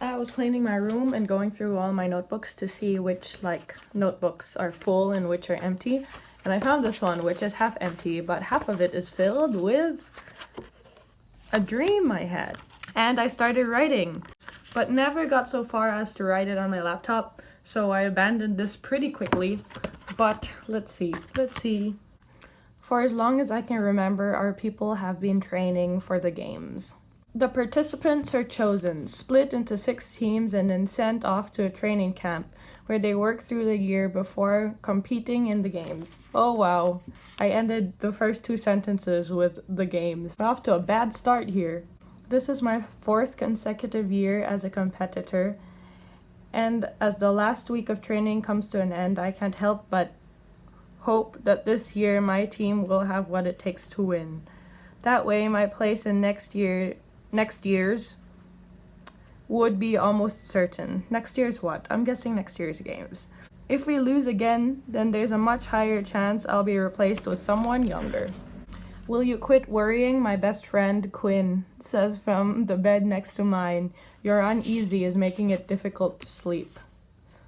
I was cleaning my room and going through all my notebooks to see which notebooks are full and which are empty. And I found this one, which is half empty, but half of it is filled with a dream I had. And I started writing, but never got so far as to write it on my laptop, so I abandoned this pretty quickly. But let's see. For as long as I can remember, our people have been training for the games. The participants are chosen, split into 6 teams, and then sent off to a training camp where they work through the year before competing in the games. Oh wow, I ended the first 2 sentences with the games. I'm off to a bad start here. This is my 4th consecutive year as a competitor, and as the last week of training comes to an end, I can't help but hope that this year my team will have what it takes to win. That way, my place in next year's would be almost certain. Next year's what? I'm guessing next year's games. If we lose again, then there's a much higher chance I'll be replaced with someone younger. Will you quit worrying? My best friend Quinn says from the bed next to mine. Your uneasy is making it difficult to sleep.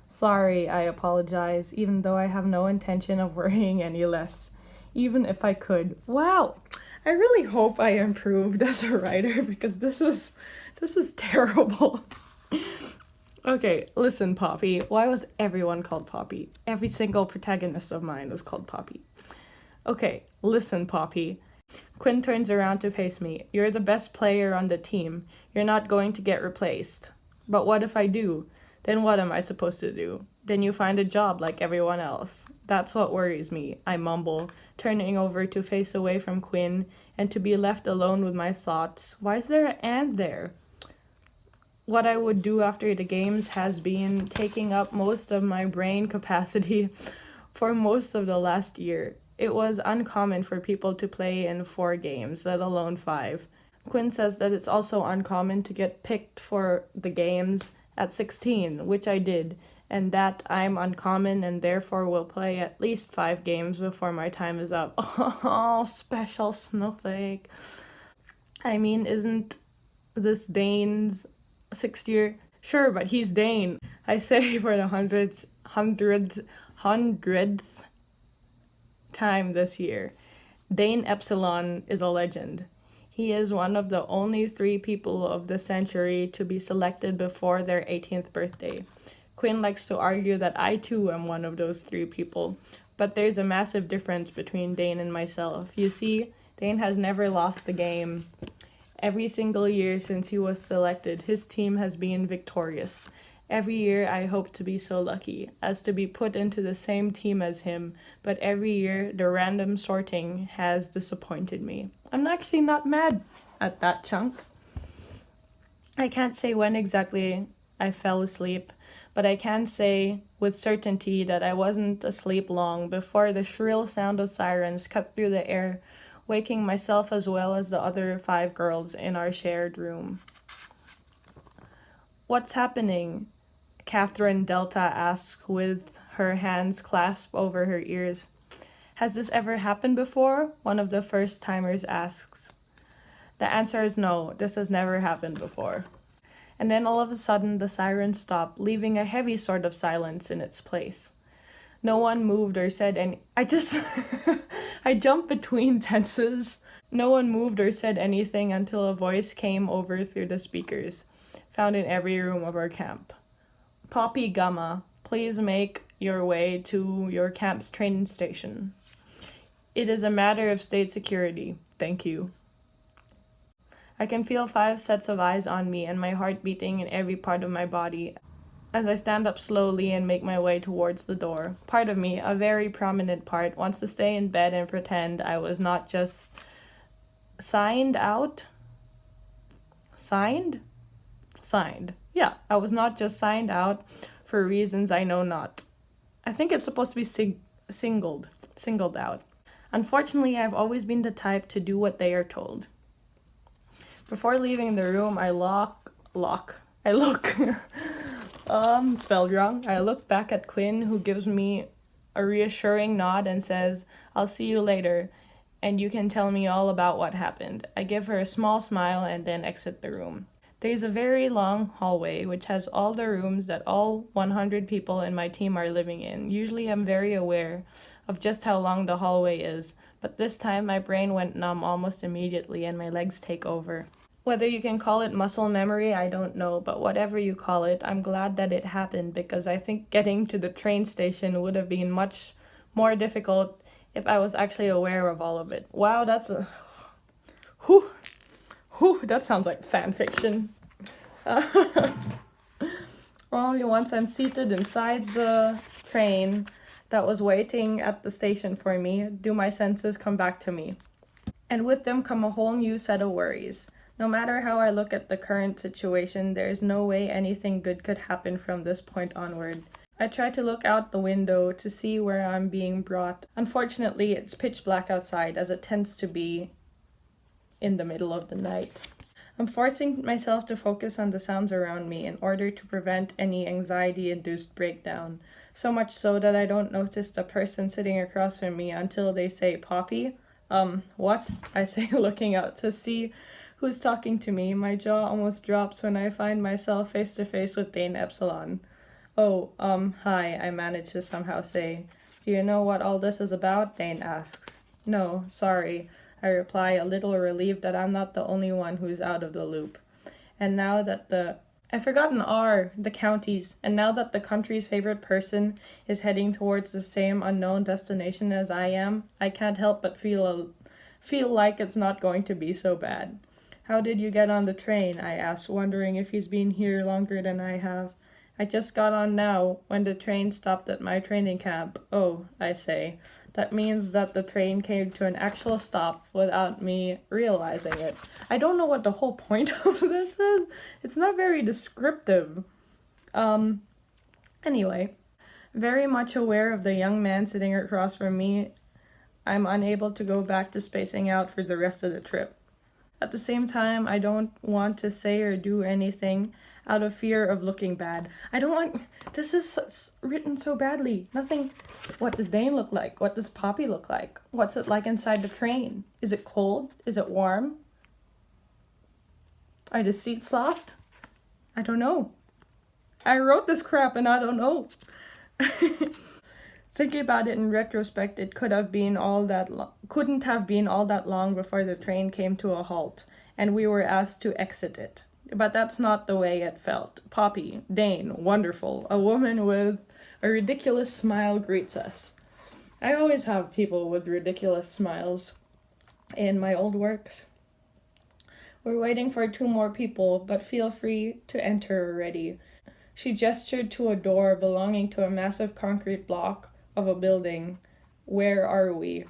Sorry, I apologize, even though I have no intention of worrying any less. Even if I could. Wow! I really hope I improved as a writer because this is terrible. Okay, listen, Poppy. Why was everyone called Poppy? Every single protagonist of mine was called Poppy. Okay, listen, Poppy. Quinn turns around to face me. You're the best player on the team. You're not going to get replaced. But what if I do? Then what am I supposed to do? Then you find a job like everyone else. That's what worries me, I mumble, turning over to face away from Quinn and to be left alone with my thoughts. Why is there an "and" there? What I would do after the games has been taking up most of my brain capacity for most of the last year. It was uncommon for people to play in 4 games, let alone 5. Quinn says that it's also uncommon to get picked for the games at 16, which I did, and that I'm uncommon and therefore will play at least 5 games before my time is up. Oh, special snowflake. I mean, isn't this Dane's 6th year? Sure, but he's Dane. I say for the hundredth time this year. Dane Epsilon is a legend. He is one of the only 3 people of the century to be selected before their 18th birthday. Quinn likes to argue that I too am one of those 3 people, but there's a massive difference between Dane and myself. You see, Dane has never lost a game. Every single year since he was selected, his team has been victorious. Every year I hope to be so lucky as to be put into the same team as him, but every year the random sorting has disappointed me. I'm actually not mad at that chunk. I can't say when exactly I fell asleep, but I can say with certainty that I wasn't asleep long before the shrill sound of sirens cut through the air, waking myself as well as the other 5 girls in our shared room. What's happening? Catherine Delta asks with her hands clasped over her ears. Has this ever happened before? One of the first-timers asks. The answer is no, this has never happened before. And then all of a sudden the sirens stopped, leaving a heavy sort of silence in its place. No one moved or said any... I jumped between tenses. No one moved or said anything until a voice came over through the speakers, found in every room of our camp. Poppy Gamma, please make your way to your camp's training station. It is a matter of state security. Thank you. I can feel 5 sets of eyes on me and my heart beating in every part of my body as I stand up slowly and make my way towards the door. Part of me, a very prominent part, wants to stay in bed and pretend I was not just signed out. Signed? Yeah, I was not just signed out for reasons I know not. I think it's supposed to be singled out. Unfortunately, I've always been the type to do what they are told. Before leaving the room, I spelled wrong. I look back at Quinn, who gives me a reassuring nod and says, I'll see you later, and you can tell me all about what happened. I give her a small smile and then exit the room. There's a very long hallway which has all the rooms that all 100 people in my team are living in. Usually I'm very aware of just how long the hallway is, but this time my brain went numb almost immediately and my legs take over. Whether you can call it muscle memory, I don't know, but whatever you call it, I'm glad that it happened because I think getting to the train station would have been much more difficult if I was actually aware of all of it. Wow, that's a... Whew, that sounds like fan fiction. Only once I'm seated inside the train that was waiting at the station for me, do my senses come back to me. And with them come a whole new set of worries. No matter how I look at the current situation, there is no way anything good could happen from this point onward. I try to look out the window to see where I'm being brought. Unfortunately, it's pitch black outside, as it tends to be in the middle of the night. I'm forcing myself to focus on the sounds around me in order to prevent any anxiety-induced breakdown, so much so that I don't notice the person sitting across from me until they say, "Poppy?" What? I say, looking out to see who's talking to me. My jaw almost drops when I find myself face to face with Dane Epsilon. "Oh, hi," I manage to somehow say. "Do you know what all this is about?" Dane asks. "No, sorry," I reply, a little relieved that I'm not the only one who's out of the loop. And now that the counties, and now that the country's favorite person is heading towards the same unknown destination as I am, I can't help but feel like it's not going to be so bad. "How did you get on the train?" I ask, wondering if he's been here longer than I have. "I just got on now, when the train stopped at my training camp." "Oh," I say. That means that the train came to an actual stop without me realizing it. I don't know what the whole point of this is. It's not very descriptive. Anyway, very much aware of the young man sitting across from me, I'm unable to go back to spacing out for the rest of the trip. At the same time, I don't want to say or do anything out of fear of looking bad. This is written so badly. Nothing. What does Dane look like? What does Poppy look like? What's it like inside the train? Is it cold? Is it warm? Are the seats soft? I don't know. I wrote this crap and I don't know. Thinking about it in retrospect, it couldn't have been all that long before the train came to a halt, and we were asked to exit it. But that's not the way it felt. Poppy, Dane, wonderful. A woman with a ridiculous smile greets us. I always have people with ridiculous smiles in my old works. We're waiting for 2 more people, but feel free to enter already. She gestured to a door belonging to a massive concrete block of a building. "Where are we?"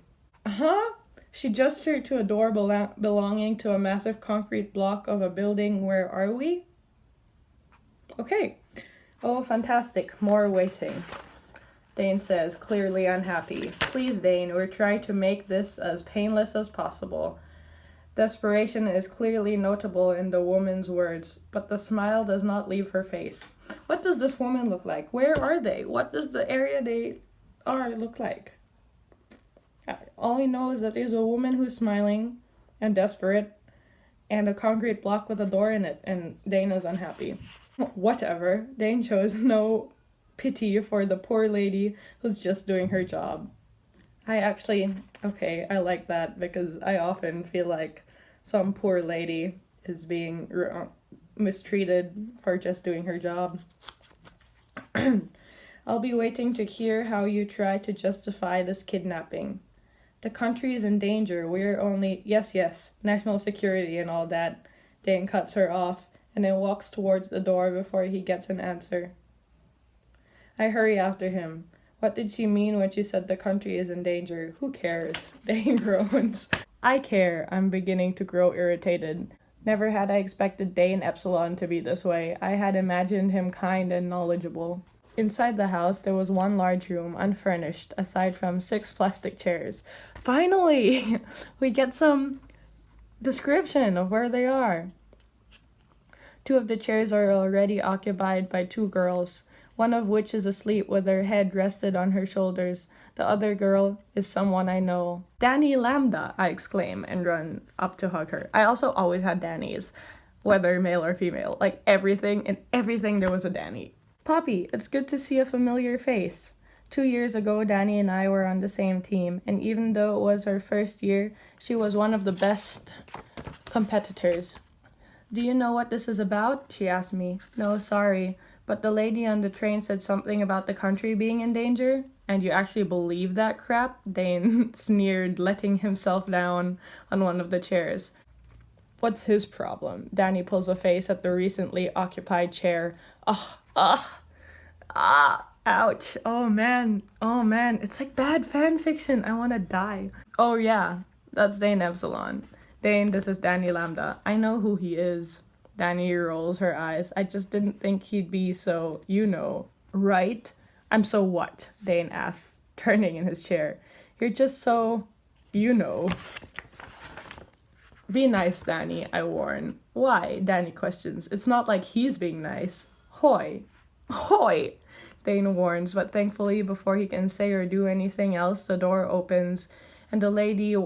Huh? She gestured to a door belonging to a massive concrete block of a building. "Where are we?" Okay. "Oh, fantastic. More waiting," Dane says, clearly unhappy. "Please, Dane, we're trying to make this as painless as possible." Desperation is clearly notable in the woman's words, but the smile does not leave her face. What does this woman look like? Where are they? What does the area they are look like? All I know is that there's a woman who's smiling and desperate and a concrete block with a door in it, and Dane is unhappy. Whatever. Dane shows no pity for the poor lady who's just doing her job. I like that because I often feel like some poor lady is being mistreated for just doing her job. "I'll be waiting to hear how you try to justify this kidnapping. The country is in danger. We're only..." Yes, national security and all that. Dane cuts her off and then walks towards the door before he gets an answer. I hurry after him. What did she mean when she said the country is in danger? Who cares? Dane groans. I care. I'm beginning to grow irritated. Never had I expected Dane Epsilon to be this way. I had imagined him kind and knowledgeable. Inside the house, there was one large room, unfurnished, aside from 6 plastic chairs. Finally! We get some description of where they are. 2 of the chairs are already occupied by 2 girls, one of which is asleep with her head rested on her shoulders. The other girl is someone I know. "Danny Lambda!" I exclaim and run up to hug her. I also always had Danny's. whether male or female. Like everything, in everything there was a Danny. Poppy, it's good to see a familiar face. 2 years ago, Danny and I were on the same team, and even though it was her first year, she was one of the best competitors. Do you know what this is about? She asked me. No, sorry, but the lady on the train said something about the country being in danger. And you actually believe that crap? Dane sneered, letting himself down on one of the chairs. What's his problem? Danny pulls a face at the recently occupied chair. Ouch. Oh man, it's like bad fan fiction. I want to die. Oh yeah, that's Dane Epsilon. Dane, this is Danny Lambda. I know who he is. Danny rolls her eyes. I just didn't think he'd be so, right? I'm so what? Dane asks, turning in his chair. You're just so, Be nice, Danny, I warn. Why? Danny questions. It's not like he's being nice. Hoy. Dane warns, but thankfully, before he can say or do anything else, the door opens and the lady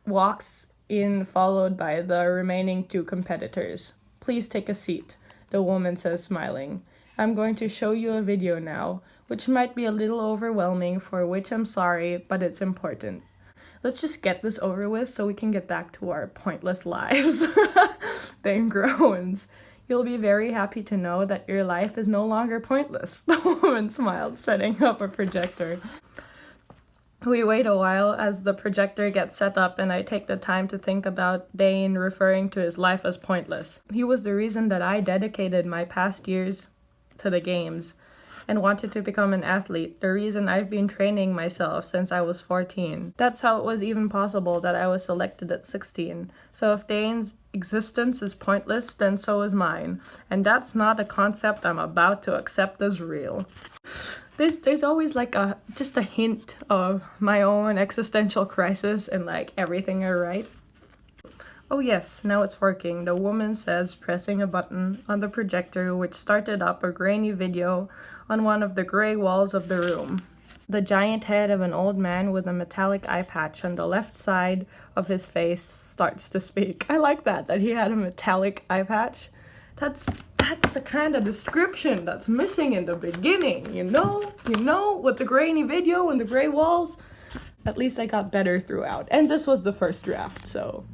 walks in, followed by the remaining 2 competitors. Please take a seat, the woman says, smiling. I'm going to show you a video now, which might be a little overwhelming, for which I'm sorry, but it's important. Let's just get this over with so we can get back to our pointless lives. Dane groans. You'll be very happy to know that your life is no longer pointless, the woman smiled, setting up a projector. We wait a while as the projector gets set up, and I take the time to think about Dane referring to his life as pointless. He was the reason that I dedicated my past years to the games and wanted to become an athlete, the reason I've been training myself since I was 14. That's how it was even possible that I was selected at 16. So if Dane's existence is pointless, then so is mine. And that's not a concept I'm about to accept as real. There's always like just a hint of my own existential crisis and like everything I write. Oh yes, now it's working, the woman says, pressing a button on the projector which started up a grainy video on one of the gray walls of the room. The giant head of an old man with a metallic eye patch on the left side of his face starts to speak. I like that he had a metallic eye patch. That's the kind of description that's missing in the beginning, you know, with the grainy video and the gray walls. At least I got better throughout, and this was the first draft, so.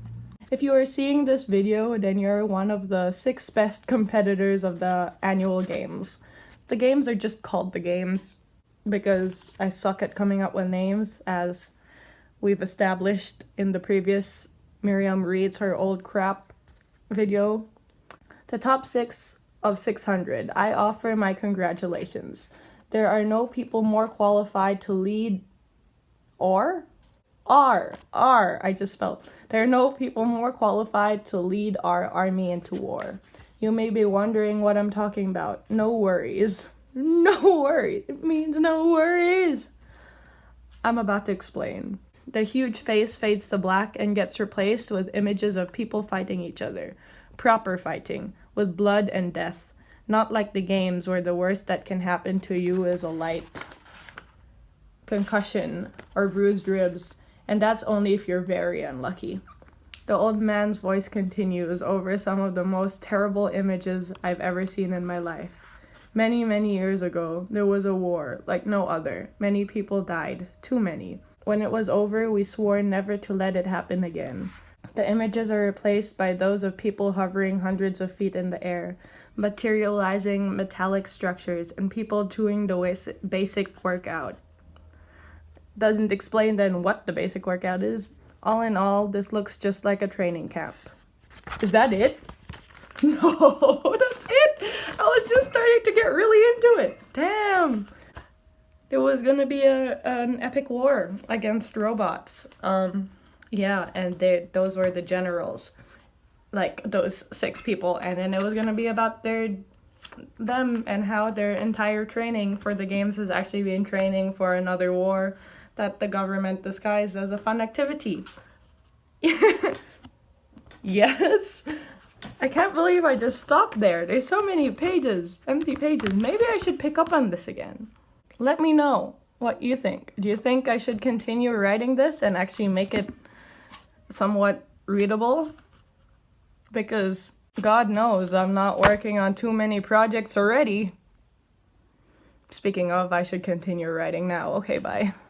If you are seeing this video, then you're one of the 6 best competitors of the annual games. The games are just called the games because I suck at coming up with names, as we've established in the previous Miriam Reads Her Old Crap video. The top 6 of 600, I offer my congratulations. There are no people more qualified to lead I just spelled. There are no people more qualified to lead our army into war. You may be wondering what I'm talking about. No worries. No worries. It means no worries. I'm about to explain. The huge face fades to black and gets replaced with images of people fighting each other. Proper fighting, with blood and death. Not like the games where the worst that can happen to you is a light concussion or bruised ribs, and that's only if you're very unlucky. The old man's voice continues over some of the most terrible images I've ever seen in my life. Many, many years ago, there was a war like no other. Many people died, too many. When it was over, we swore never to let it happen again. The images are replaced by those of people hovering hundreds of feet in the air, materializing metallic structures, and people doing the basic workout. Doesn't explain then what the basic workout is. All in all, this looks just like a training camp. Is that it? No, that's it. I was just starting to get really into it. Damn. There was gonna be an epic war against robots. Yeah, and those were the generals, like those 6 people, and then it was gonna be about them and how their entire training for the games is actually being training for another war that the government disguised as a fun activity. Yes. I can't believe I just stopped there. There's so many pages, empty pages. Maybe I should pick up on this again. Let me know what you think. Do you think I should continue writing this and actually make it somewhat readable? Because God knows I'm not working on too many projects already. Speaking of, I should continue writing now. Okay, bye.